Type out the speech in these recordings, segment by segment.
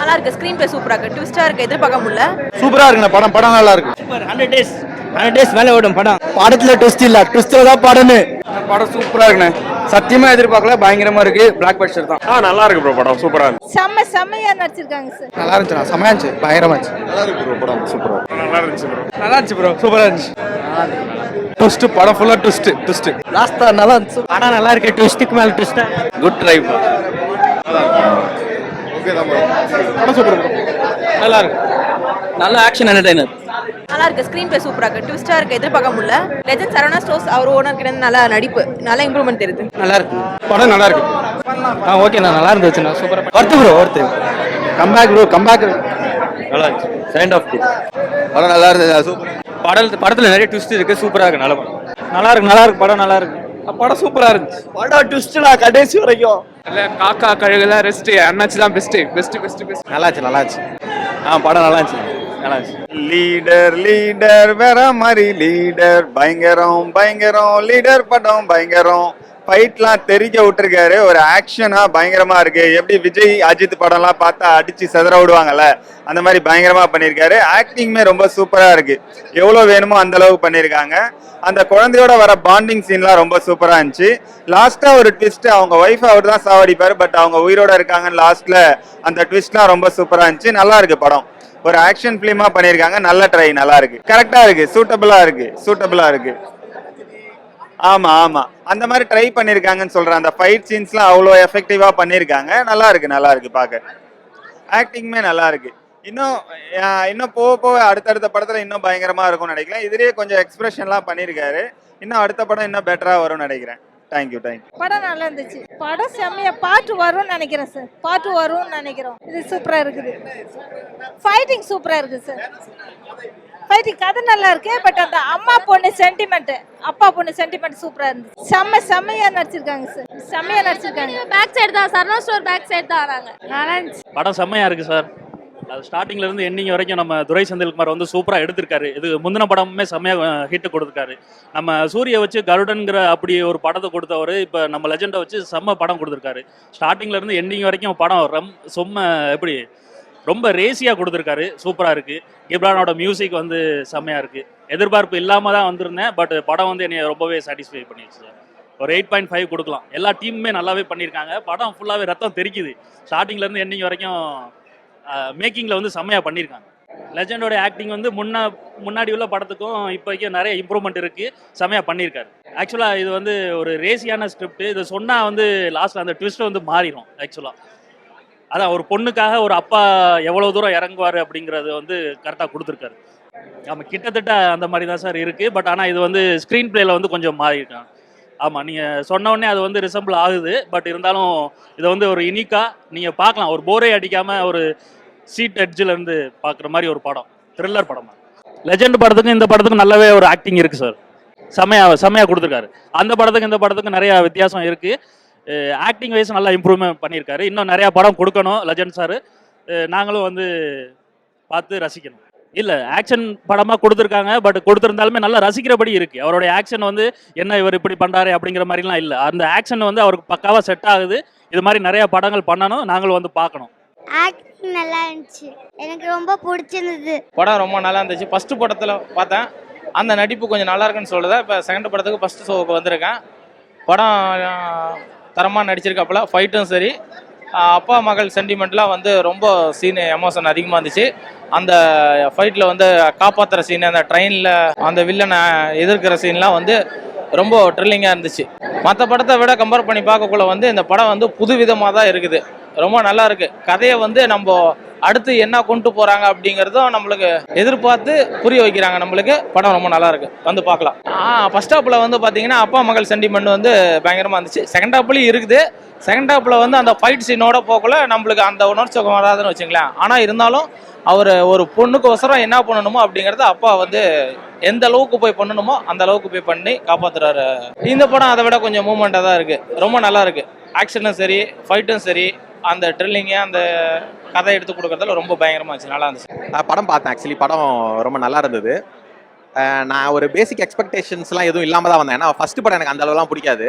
நல்லா இருக்கு. Screen play சூப்பரா இருக்கு. ட்விஸ்டா இருக்கு. எதிர்பார்க்க முடியல. சூப்பரா இருக்குண்ணா படம் நல்லா இருக்கு. சூப்பர் 100 days மேலே ஓடும் படம். படத்துல ட்விஸ்ட் இல்ல, ட்விஸ்ட்ல தான் படமே. படம் சூப்பரா இருக்குண்ணே. சத்தியமா எதிர்பார்க்கல, பயங்கரமா இருக்கு. பிளாக் பஸ்டர் தான். நல்லா இருக்கு ப்ரோ, படம் சூப்பரா இருக்கு. செம்மையா நடிச்சிருக்காங்க சார். நல்லா இருந்துச்சுண்ணா, செமையா இருந்துச்சு, பயங்கரமா இருந்துச்சு. நல்லா இருக்கு ப்ரோ, படம் சூப்பரா. நல்லா இருந்துச்சு ப்ரோ. நல்லா இருந்துச்சு ப்ரோ, சூப்பரா இருந்துச்சு. ட்விஸ்ட், படம் ஃபுல்லா ட்விஸ்ட். லாஸ்டா நல்லா இருந்துச்சு. படம் நல்லா இருக்கு. ட்விஸ்ட்டுக்கு மேலே ட்விஸ்டா. Good drive. ஓகே தான் ப்ரோ. படம் சூப்பர் ப்ரோ. நல்லா இருக்கு. நல்ல ஆக்ஷன் என்டர்டைனர். நல்லா இருக்கு. ஸ்கிரீன் பிளே சூப்பரா இருக்கு. ட்விஸ்டா இருக்கு. எதிர்பார்க்க முடியல. லெஜண்ட் சரவணா ஸ்டோர்ஸ் அவர் ஓனர் கிட்ட நல்ல நடிப்பு, நல்ல இம்ப்ரூவ்மெண்ட் தெரியுது. நல்லா இருக்கு. படம் நல்லா இருக்கு. ஓகேண்ணா, நல்லா இருந்துச்சுண்ணா. சூப்பரா worth bro, worth. Comeback bro, comeback. நல்லா இருந்துச்சு. செகண்ட் ஆஃப் படம் நல்லா இருந்துச்சு, சூப்பர். படத்துல நிறைய ட்விஸ்ட் இருக்கு. சூப்பரா இருக்கு. நல்ல படம். நல்லா இருக்கு. படம் நல்லா இருக்கு. படம் சூப்பரா இருந்துச்சு. படம் ட்விஸ்ட்டா கடைசி வரைக்கும். இல்ல காக்கா கழுகுல ரெஸ்ட் அண்ணாச்சி தான் பெஸ்ட். நல்லா இருந்துச்சு. படம் நல்லா இருந்துச்சு. லீடர் வேற மாதிரி லீடர் பயங்கரம் லீடர் படம் பயங்கரம். ஃபைட்லாம் தெரிக்க விட்டுருக்காரு. ஒரு ஆக்ஷனா பயங்கரமா இருக்கு. எப்படி விஜய் அஜித் படம்லாம் பார்த்தா அடிச்சு செதற விடுவாங்கல்ல, அந்த மாதிரி பயங்கரமா பண்ணியிருக்காரு. ஆக்டிங்குமே ரொம்ப சூப்பரா இருக்கு. எவ்வளோ வேணுமோ அந்த அளவுக்கு பண்ணியிருக்காங்க. அந்த குழந்தையோட வர பாண்டிங் சீன்லாம் ரொம்ப சூப்பரா இருந்துச்சு. லாஸ்டா ஒரு ட்விஸ்ட், அவங்க ஒய்ஃப் அவர் தான் சாவடிப்பாரு, பட் அவங்க உயிரோட இருக்காங்கன்னு லாஸ்ட்ல அந்த ட்விஸ்ட்லாம் ரொம்ப சூப்பரா இருந்துச்சு. நல்லா இருக்கு படம். ஒரு ஆக்ஷன் பிலிமா பண்ணியிருக்காங்க. நல்ல ட்ரை, நல்லா இருக்கு. கரெக்டா இருக்கு. சூட்டபிளா இருக்கு. ஆமா அந்த மாதிரி ட்ரை பண்ணிருக்காங்கன்னு சொல்றேன். அந்த ஃபைட் சீன்ஸ்லாம் அவ்வளோ எஃபெக்டிவா பண்ணிருக்காங்க. நல்லா இருக்கு பார்க்க. ஆக்டிங்குமே நல்லா இருக்கு. இன்னும் போக அடுத்தடுத்த படத்துல இன்னும் பயங்கரமா இருக்கும்னு நினைக்கிறேன். இதுலயே கொஞ்சம் எக்ஸ்பிரஷன்லாம் பண்ணிருக்காரு. இன்னும் அடுத்த படம் இன்னும் பெட்டரா வரும்னு நினைக்கிறேன். தேங்க்யூ. படம் நல்லா இருந்துச்சு. படம் செம்மையா. பார்ட் வரும்னு நினைக்கிறேன் சார். பார்ட் வரும்னு நினைக்கிறோம். இது சூப்பரா இருக்குது. ஃபைட்டிங் சூப்பரா இருக்கு சார். ஃபைட்டிங் கதை நல்லா இருக்கு. பட் அந்த அப்பா பொண்ணு சென்டிமெண்ட் சூப்பரா இருந்துச்சு. செம்மையா நடிச்சிருக்காங்க சார். செம்மையா நடிச்சிருக்காங்க. பேக் சைடு தான், சரவணா ஸ்டோர் பேக் சைடு தான் வராங்க. நல்லா இருந்துச்சு. படம் செம்மையா இருக்கு சார். அது ஸ்டார்டிங்ல இருந்து எண்டிங் வரைக்கும் நம்ம துரை செந்தில்குமார் வந்து சூப்பரா எடுத்திருக்காரு. இது முந்தின படமுமே செம்மையா ஹிட் கொடுத்துருக்காரு. நம்ம சூரிய வச்சு கருடன்கிற அப்படி ஒரு படத்தை கொடுத்தவர் இப்போ நம்ம லெஜெண்டை வச்சு செம்ம படம் கொடுத்துருக்காரு. ஸ்டார்டிங்ல இருந்து எண்டிங் வரைக்கும் படம் எப்படி ரொம்ப ரேசியாக கொடுத்துருக்காரு. சூப்பராக இருக்குது. கிப்ரானோட மியூசிக் வந்து செம்மையாக இருக்குது. எதிர்பார்ப்பு இல்லாமல் தான் வந்திருந்தேன். பட் படம் வந்து என்னை ரொம்பவே சாட்டிஸ்ஃபை பண்ணிடுச்சு சார். ஒரு 8.5 கொடுக்கலாம். எல்லா டீமுமே நல்லாவே பண்ணியிருக்காங்க. படம் ஃபுல்லாகவே ரத்தம் தெரிக்குது. ஸ்டார்டிங்லேருந்து எண்டிங் வரைக்கும் மேக்கிங்கில் வந்து செம்மையாக பண்ணியிருக்காங்க. லெஜண்டோட ஆக்டிங் வந்து முன்னாடி உள்ள படத்துக்கும் இப்போதைக்கும் நிறைய இம்ப்ரூவ்மெண்ட் இருக்குது. செம்மையாக பண்ணியிருக்காரு. ஆக்சுவலாக இது வந்து ஒரு ரேசியான ஸ்கிரிப்ட். இது சொன்னால் வந்து லாஸ்ட்டில் அந்த ட்விஸ்ட்டை வந்து மாறிடும். ஆக்சுவலாக அதான் ஒரு பொண்ணுக்காக ஒரு அப்பா எவ்வளோ தூரம் இறங்குவார் அப்படிங்கிறது வந்து கரெக்டாக கொடுத்துருக்காரு. ஆமாம், கிட்டத்தட்ட அந்த மாதிரி தான் சார் இருக்குது. பட் ஆனால் இது வந்து ஸ்க்ரீன் பிளேயில் வந்து கொஞ்சம் மாறிட்டான். ஆமாம், நீங்கள் சொன்ன உடனே அது வந்து ரிசம்பிள் ஆகுது. பட் இருந்தாலும் இதை வந்து ஒரு யூனிக்காக நீங்கள் பார்க்கலாம். ஒரு போரே அடிக்காமல் ஒரு சீட் எட்ஜிலேருந்து பார்க்குற மாதிரி ஒரு படம், த்ரில்லர் படம். லெஜெண்ட் படத்துக்கும் இந்த படத்துக்கும் நல்லாவே ஒரு ஆக்டிங் இருக்குது சார். செம்மையாக கொடுத்துருக்காரு. அந்த படத்துக்கு இந்த படத்துக்கு நிறையா வித்தியாசம் இருக்குது. ஆக்டிங் வைஸ் நல்லா இம்ப்ரூவ்மெண்ட் பண்ணியிருக்காரு. இன்னும் நிறையா படம் கொடுக்கணும் லெஜெண்ட் சார். நாங்களும் வந்து பார்த்து ரசிக்கணும். இல்லை, ஆக்ஷன் படமாக கொடுத்துருக்காங்க. பட் கொடுத்துருந்தாலுமே நல்லா ரசிக்கிறபடி இருக்குது. அவருடைய ஆக்ஷன் வந்து என்ன இவர் இப்படி பண்ணுறாரு அப்படிங்கிற மாதிரிலாம் இல்லை. அந்த ஆக்ஷன் வந்து அவருக்கு பக்காவாக செட் ஆகுது. இது மாதிரி நிறையா படங்கள் பண்ணணும். நாங்களும் வந்து பார்க்கணும். ஆக்டிங் நல்லா இருந்துச்சு. எனக்கு ரொம்ப பிடிச்சிருந்தது. படம் ரொம்ப நல்லா இருந்துச்சு. ஃபர்ஸ்ட் படத்தில் பார்த்தேன், அந்த நடிப்பு கொஞ்சம் நல்லா இருக்குன்னு சொல்லுதா. இப்போ செகண்ட் படத்துக்கு ஃபர்ஸ்ட் ஷோவுக்கு வந்திருக்கேன். படம் தரமாக நடிச்சிருக்காப்புல. ஃபைட்டும் சரி, அப்பா மகள் சென்டிமெண்ட்லாம் வந்து ரொம்ப சீன் எமோஷன் அதிகமாக இருந்துச்சு. அந்த ஃபைட்டில் வந்து காப்பாற்றுற சீன், அந்த ட்ரெயினில் அந்த வில்லனை எதிர்க்கிற சீன்லாம் வந்து ரொம்ப ட்ரில்லிங்காக இருந்துச்சு. மற்ற படத்தை விட கம்பேர் பண்ணி பார்க்கக்குள்ள வந்து இந்த படம் வந்து புதுவிதமாக தான் இருக்குது. ரொம்ப நல்லா இருக்குது. கதையை வந்து நம்ம அடுத்து என்ன கொண்டு போகிறாங்க அப்படிங்கிறதும் நம்மளுக்கு எதிர்பார்த்து புரிய வைக்கிறாங்க. நம்மளுக்கு படம் ரொம்ப நல்லா இருக்குது. வந்து பார்க்கலாம். ஃபர்ஸ்ட் ஹாப்பில் வந்து பார்த்தீங்கன்னா அப்பா மகள் சென்டிமெண்ட் வந்து பயங்கரமாக இருந்துச்சு. செகண்ட் ஹாப்லேயும் இருக்குது. செகண்ட் ஹாப்பில் வந்து அந்த ஃபைட் சீனோட போகக்குள்ள நம்மளுக்கு அந்த உணர்ச்சி வராதுன்னு வச்சுங்களேன். ஆனால் இருந்தாலும் அவர் ஒரு பொண்ணுக்கு ஒசரம் என்ன பண்ணணுமோ அப்படிங்கிறத அப்பா வந்து எந்த அளவுக்கு போய் பண்ணணுமோ அந்த அளவுக்கு போய் பண்ணி காப்பாற்றுறாரு. இந்த படம் அதை விட கொஞ்சம் மூவ்மெண்ட்டாக தான் இருக்குது. ரொம்ப நல்லா இருக்குது. ஆக்ஷனும் சரி, ஃபைட்டும் சரி, அந்த ட்ரில்லிங்கு, அந்த கதை எடுத்து கொடுக்கறதுல ரொம்ப பயங்கரமாக இருந்துச்சு. நல்லா இருந்துச்சு. படம் பார்த்தேன். ஆக்சுவலி படம் ரொம்ப நல்லா இருந்தது. நான் ஒரு பேசிக் எக்ஸ்பெக்டேஷன்ஸ்லாம் எதுவும் இல்லாமல் தான் வந்தேன். ஏன்னா ஃபர்ஸ்ட் படம் எனக்கு அந்த அளவுலாம் பிடிக்காது.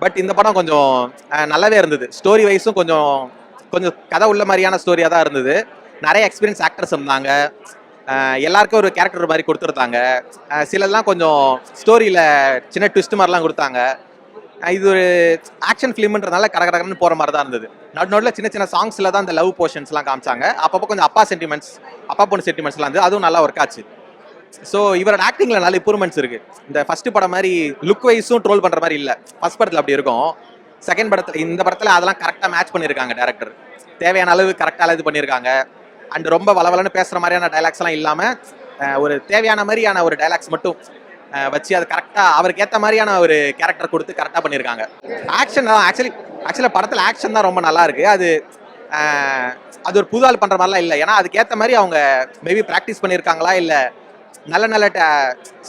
பட் இந்த படம் கொஞ்சம் நல்லாவே இருந்தது. ஸ்டோரி வைஸும் கொஞ்சம் கொஞ்சம் கதை உள்ள மாதிரியான ஸ்டோரியாக தான் இருந்தது. நிறைய எக்ஸ்பீரியன்ஸ் ஆக்டர்ஸ் இருந்தாங்க. எல்லாருக்கும் ஒரு கேரக்டர் மாதிரி கொடுத்துருந்தாங்க. சிலதெல்லாம் கொஞ்சம் ஸ்டோரியில் சின்ன ட்விஸ்ட் மாதிரிலாம் கொடுத்தாங்க. இது ஒரு ஆக்ஷன் ஃபிலிம்ன்றதுனால கடகடன்னு போகிற மாதிரி தான் இருந்தது. நடுநடுவில் சின்ன சின்ன சாங்ஸில் தான் இந்த லவ் போர்ஷன்ஸ்லாம் காமிச்சாங்க. அப்பப்போ கொஞ்சம் அப்பா பொண்ணு சென்டிமெண்ட்ஸ்லாம் வந்து அதுவும் நல்லா ஒர்க் ஆச்சு. ஸோ இவரோட ஆக்டிங்கில் நல்ல இம்ப்ரூவ்மெண்ட்ஸ் இருக்குது. இந்த ஃபர்ஸ்ட் படம் மாதிரி லுக் வைஸும் ட்ரோல் பண்ணுற மாதிரி இல்லை. ஃபர்ஸ்ட் படத்தில் அப்படி இருக்கும். செகண்ட் படத்தில் இந்த படத்தில் அதெல்லாம் கரெக்டாக மேட்ச் பண்ணியிருக்காங்க டேரக்டர். தேவையான அளவு கரெக்டாக இது பண்ணியிருக்காங்க. அண்ட் ரொம்ப வளவலன்னு பேசுகிற மாதிரியான டைலாக்ஸ்லாம் இல்லாமல் ஒரு தேவையான மாதிரியான ஒரு டைலாக்ஸ் மட்டும் வச்சு அது கரெக்டாக அவருக்கு ஏற்ற மாதிரியான ஒரு கேரக்டர் கொடுத்து கரெக்டாக பண்ணியிருக்காங்க. ஆக்ஷன் தான் ஆக்சுவலாக படத்தில் ஆக்ஷன் தான் ரொம்ப நல்லா இருக்குது. அது ஒரு புது ஆள் பண்ணுற மாதிரிலாம் இல்லை. ஏன்னா அதுக்கேற்ற மாதிரி அவங்க மேபி ப்ராக்டிஸ் பண்ணியிருக்காங்களா இல்லை நல்ல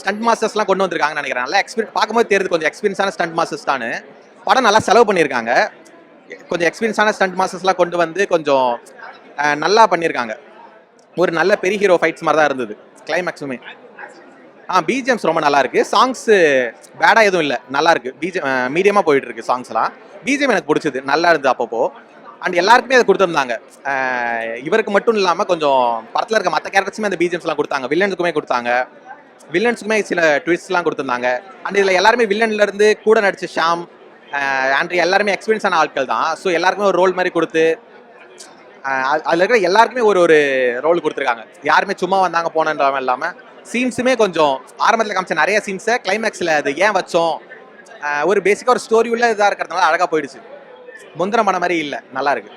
ஸ்டண்ட் மாஸ்டர்ஸ்லாம் கொண்டு வந்திருக்காங்கன்னு நினைக்கிறேன். நல்லா பார்க்கும்போது தெரியுது கொஞ்சம் எக்ஸ்பீரியன்ஸான ஸ்டண்ட் மாஸ்டர்ஸ் தான். படம் நல்லா செலவு பண்ணியிருக்காங்க. கொஞ்சம் எக்ஸ்பீரியன்ஸான ஸ்டண்ட் மாஸ்டர்ஸ்லாம் கொண்டு வந்து கொஞ்சம் நல்லா பண்ணியிருக்காங்க. ஒரு நல்ல பெரிய ஹீரோ ஃபைட்ஸ் மாதிரி தான் இருந்தது கிளைமேக்ஸுமே. பிஜிஎம்ஸ் ரொம்ப நல்லா இருக்கு. சாங்ஸ் பேடா எதுவும் இல்லை, நல்லா இருக்கு. மீடியமாக போயிட்டு இருக்கு சாங்ஸ்லாம். பிஜிஎம் எனக்கு பிடிச்சது, நல்லா இருந்தது அப்பப்போ. அண்ட் எல்லாருக்குமே அதை கொடுத்துருந்தாங்க. இவருக்கு மட்டும் இல்லாமல் கொஞ்சம் படத்தில் இருக்க மற்ற கேரக்டர்ஸுமே அந்த பிஜிஎம்ஸ்லாம் கொடுத்தாங்க. வில்லனுக்குமே கொடுத்தாங்க. வில்லன்ஸுக்குமே சில ட்விஸ்ட்லாம் கொடுத்துருந்தாங்க. அண்ட் இதில் எல்லாருமே வில்லன்லேருந்து கூட நடிச்ச ஷாம், ஆண்ட்ரி எல்லாருமே எக்ஸ்பீரியன்ஸான ஆட்கள் தான். ஸோ எல்லாருக்குமே ஒரு ரோல் மாதிரி கொடுத்து அதில் இருக்கிற எல்லாருக்குமே ஒரு ரோல் கொடுத்துருக்காங்க. யாருமே சும்மா வந்தாங்க போனன்றவங்க இல்லாமல் சீன்ஸுமே கொஞ்சம் ஆரம்பத்தில் காமிச்ச நிறைய சீன்ஸை கிளைமேக்ஸில் அது ஏன் வச்சோம் ஒரு பேசிக்காக ஒரு ஸ்டோரி உள்ள இதாக இருக்கிறதுனால அழகாக போயிடுச்சு. முந்தின படம் மாதிரி இல்லை, நல்லா இருக்கு.